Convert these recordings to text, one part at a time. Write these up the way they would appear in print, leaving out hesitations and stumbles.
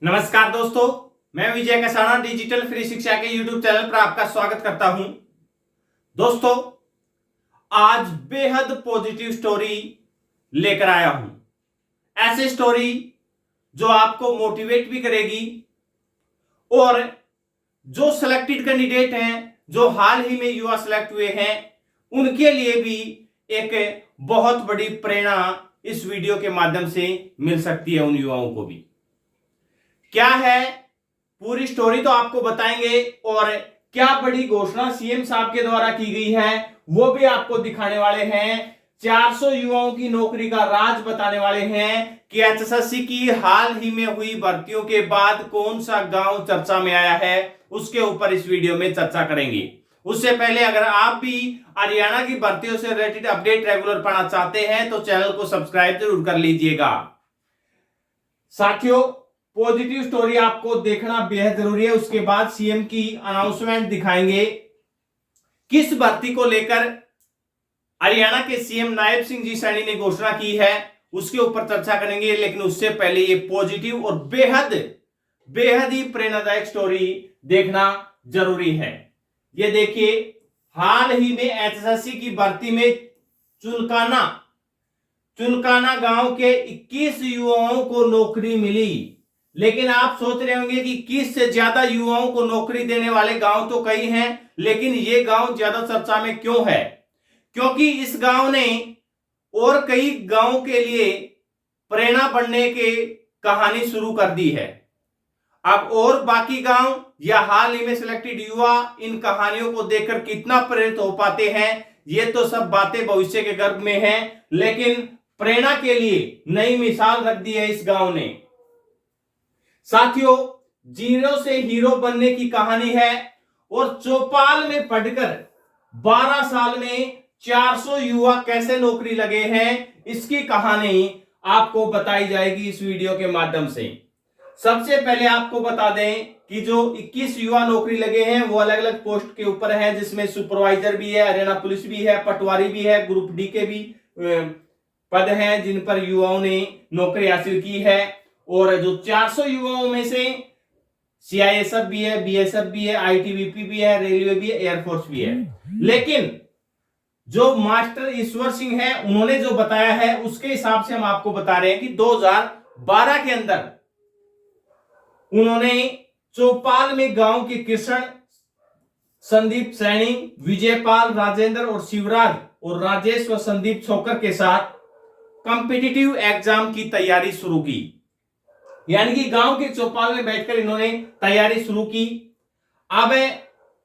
नमस्कार दोस्तों, मैं विजय कसाना डिजिटल फ्री शिक्षा के यूट्यूब चैनल पर आपका स्वागत करता हूं। दोस्तों, आज बेहद पॉजिटिव स्टोरी लेकर आया हूं। ऐसी स्टोरी जो आपको मोटिवेट भी करेगी और जो सिलेक्टेड कैंडिडेट हैं, जो हाल ही में युवा सिलेक्ट हुए हैं, उनके लिए भी एक बहुत बड़ी प्रेरणा इस वीडियो के माध्यम से मिल सकती है। उन युवाओं को भी क्या है पूरी स्टोरी तो आपको बताएंगे और क्या बड़ी घोषणा सीएम साहब के द्वारा की गई है वो भी आपको दिखाने वाले हैं। 400 युवाओं की नौकरी का राज बताने वाले हैं कि एचएसएससी की हाल ही में हुई भर्तियों के बाद कौन सा गांव चर्चा में आया है, उसके ऊपर इस वीडियो में चर्चा करेंगे। उससे पहले अगर आप भी हरियाणा की भर्तियों से रिलेटेड अपडेट रेगुलर पाना चाहते हैं तो चैनल को सब्सक्राइब जरूर कर लीजिएगा। साथियों, पॉजिटिव स्टोरी आपको देखना बेहद जरूरी है। उसके बाद सीएम की अनाउंसमेंट दिखाएंगे। किस भर्ती को लेकर हरियाणा के सीएम नायब सिंह जी सैनी ने घोषणा की है उसके ऊपर चर्चा करेंगे, लेकिन उससे पहले ये पॉजिटिव और बेहद ही प्रेरणादायक स्टोरी देखना जरूरी है। ये देखिए, हाल ही में एचएसएससी की भर्ती में चुलकाना गांव के 21 युवाओं को नौकरी मिली। लेकिन आप सोच रहे होंगे कि 21 से ज्यादा युवाओं को नौकरी देने वाले गांव तो कई हैं, लेकिन ये गांव ज्यादा चर्चा में क्यों है? क्योंकि इस गांव ने और कई गांवों के लिए प्रेरणा बनने की कहानी शुरू कर दी है। अब और बाकी गांव या हाल ही में सिलेक्टेड युवा इन कहानियों को देखकर कितना प्रेरित हो पाते हैं, ये तो सब बातें भविष्य के गर्भ में हैं, लेकिन प्रेरणा के लिए नई मिसाल रख दी है इस गांव ने। साथियों, जीरो से हीरो बनने की कहानी है और चौपाल में पढ़कर 12 साल में 400 युवा कैसे नौकरी लगे हैं, इसकी कहानी आपको बताई जाएगी इस वीडियो के माध्यम से। सबसे पहले आपको बता दें कि जो 21 युवा नौकरी लगे हैं वो अलग अलग पोस्ट के ऊपर हैं, जिसमें सुपरवाइजर भी है, हरियाणा पुलिस भी है, पटवारी भी है, ग्रुप डी के भी पद हैं जिन पर युवाओं ने नौकरी हासिल की है। और जो 400 युवाओं में से सीआईएसएफ भी है, बीएसएफ भी है, आईटीबीपी भी है, रेलवे भी है, एयरफोर्स भी है। लेकिन जो मास्टर ईश्वर सिंह है उन्होंने जो बताया है उसके हिसाब से हम आपको बता रहे हैं कि 2012 के अंदर उन्होंने चौपाल में गांव के किशन, संदीप सैनी, विजयपाल, राजेंद्र और शिवराज और राजेश व संदीप छोकर के साथ कॉम्पिटिटिव एग्जाम की तैयारी शुरू की। यानी कि गांव के चौपाल में बैठकर इन्होंने तैयारी शुरू की। अब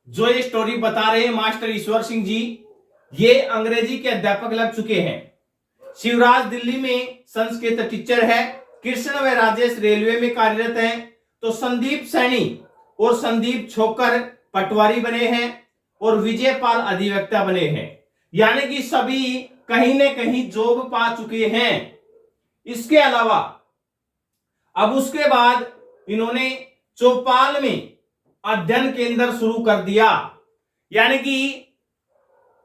जो ये स्टोरी बता रहे हैं मास्टर ईश्वर सिंह जी, ये अंग्रेजी के अध्यापक लग चुके हैं। शिवराज दिल्ली में संस्कृत टीचर है, कृष्ण व राजेश रेलवे में कार्यरत हैं, तो संदीप सैनी और संदीप छोकर पटवारी बने हैं और विजयपाल अधिवक्ता बने हैं। यानी कि सभी कहीं न कहीं जॉब पा चुके हैं। इसके अलावा अब उसके बाद इन्होंने चौपाल में अध्ययन केंद्र शुरू कर दिया। यानी कि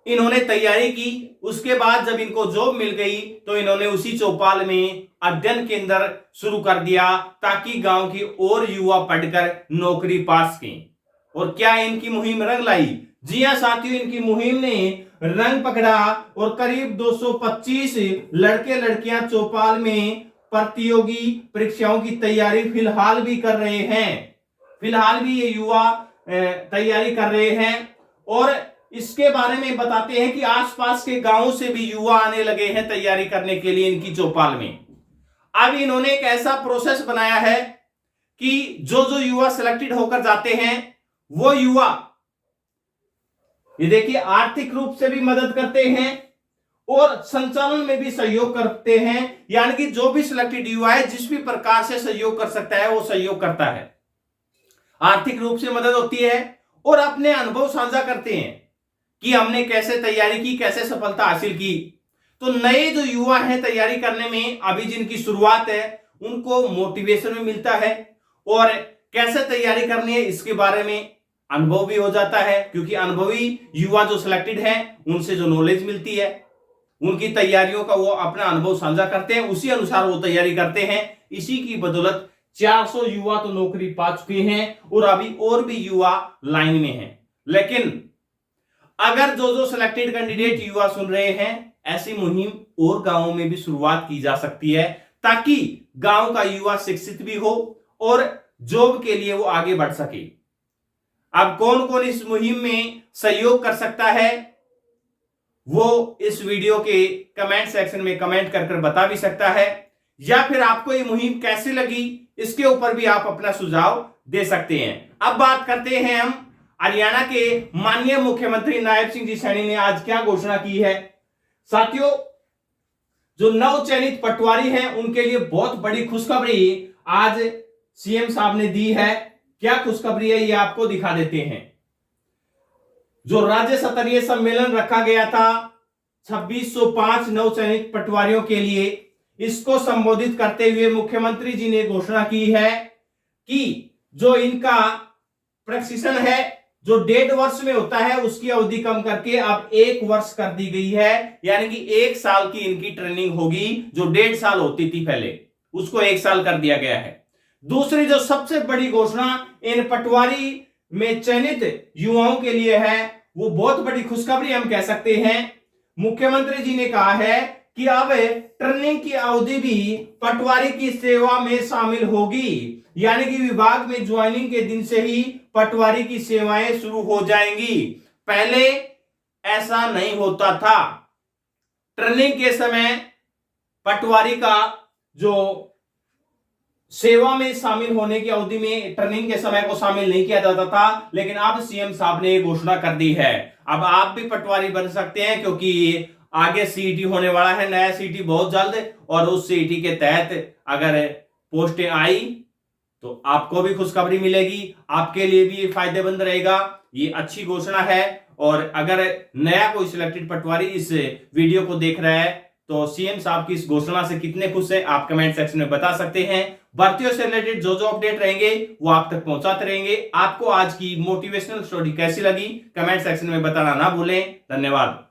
इन्होंने तैयारी की, उसके बाद जब इनको जॉब मिल गई तो इन्होंने उसी चौपाल में अध्ययन केंद्र शुरू कर दिया ताकि गांव की और युवा पढ़कर नौकरी पा सकें। और क्या इनकी मुहिम रंग लाई? जी हां साथियों, इनकी मुहिम ने रंग पकड़ा और करीब 225 लड़के लड़कियां चौपाल में प्रतियोगी परीक्षाओं की तैयारी फिलहाल भी कर रहे हैं। फिलहाल भी ये युवा तैयारी कर रहे हैं और इसके बारे में बताते हैं कि आसपास के गांवों से भी युवा आने लगे हैं तैयारी करने के लिए इनकी चौपाल में। अब इन्होंने एक ऐसा प्रोसेस बनाया है कि जो युवा सिलेक्टेड होकर जाते हैं वो युवा, ये देखिए, आर्थिक रूप से भी मदद करते हैं और संचालन में भी सहयोग करते हैं। यानी कि जो भी सिलेक्टेड युवा है जिस भी प्रकार से सहयोग कर सकता है वो सहयोग करता है। आर्थिक रूप से मदद होती है और अपने अनुभव साझा करते हैं कि हमने कैसे तैयारी की, कैसे सफलता हासिल की। तो नए जो युवा हैं तैयारी करने में, अभी जिनकी शुरुआत है, उनको मोटिवेशन भी मिलता है और कैसे तैयारी करनी है इसके बारे में अनुभव भी हो जाता है, क्योंकि अनुभवी युवा जो सिलेक्टेड हैं उनसे जो नॉलेज मिलती है, उनकी तैयारियों का वो अपना अनुभव साझा करते हैं, उसी अनुसार वो तैयारी करते हैं। इसी की बदौलत 400 युवा तो नौकरी पा चुके हैं और अभी और भी युवा लाइन में हैं। लेकिन अगर जो सिलेक्टेड कैंडिडेट युवा सुन रहे हैं, ऐसी मुहिम और गांवों में भी शुरुआत की जा सकती है, ताकि गांव का युवा शिक्षित भी हो और जॉब के लिए वो आगे बढ़ सके। अब कौन कौन इस मुहिम में सहयोग कर सकता है, वो इस वीडियो के कमेंट सेक्शन में कमेंट कर बता भी सकता है, या फिर आपको ये मुहिम कैसी लगी इसके ऊपर भी आप अपना सुझाव दे सकते हैं। अब बात करते हैं हम हरियाणा के माननीय मुख्यमंत्री नायब सिंह जी सैनी ने आज क्या घोषणा की है। साथियों, जो नवचयनित पटवारी हैं उनके लिए बहुत बड़ी खुशखबरी आज सीएम साहब ने दी है। क्या खुशखबरी है ये आपको दिखा देते हैं। जो राज्य स्तरीय सम्मेलन रखा गया था 2605 नवचयनित पटवारियों के लिए, इसको संबोधित करते हुए मुख्यमंत्री जी ने घोषणा की है कि जो इनका प्रशिक्षण है, जो 1.5 वर्ष में होता है, उसकी अवधि कम करके अब 1 वर्ष कर दी गई है। यानी कि 1 साल की इनकी ट्रेनिंग होगी, जो 1.5 साल होती थी पहले, उसको 1 साल कर दिया गया है। दूसरी जो सबसे बड़ी घोषणा इन पटवारी में चयनित युवाओं के लिए है, वो बहुत बड़ी खुशखबरी हम कह सकते हैं। मुख्यमंत्री जी ने कहा है कि अब ट्रेनिंग की अवधि भी पटवारी की सेवा में शामिल होगी, यानी कि विभाग में ज्वाइनिंग के दिन से ही पटवारी की सेवाएं शुरू हो जाएंगी। पहले ऐसा नहीं होता था। ट्रेनिंग के समय पटवारी का जो सेवा में शामिल होने की अवधि में ट्रेनिंग के समय को शामिल नहीं किया जाता था, लेकिन अब सीएम साहब ने घोषणा कर दी है। अब आप भी पटवारी बन सकते हैं, क्योंकि आगे सीईटी होने वाला है, नया सीईटी बहुत जल्द, और उस सीईटी के तहत अगर पोस्टें आई तो आपको भी खुशखबरी मिलेगी, आपके लिए भी ये फायदेमंद रहेगा। ये अच्छी घोषणा है। और अगर नया कोई सिलेक्टेड पटवारी इस वीडियो को देख रहा है तो सीएम साहब की इस घोषणा से कितने खुश हैं आप कमेंट सेक्शन में बता सकते हैं। भर्तियों से रिलेटेड जो अपडेट रहेंगे वो आप तक पहुंचाते रहेंगे। आपको आज की मोटिवेशनल स्टोरी कैसी लगी कमेंट सेक्शन में बताना ना भूलें। धन्यवाद।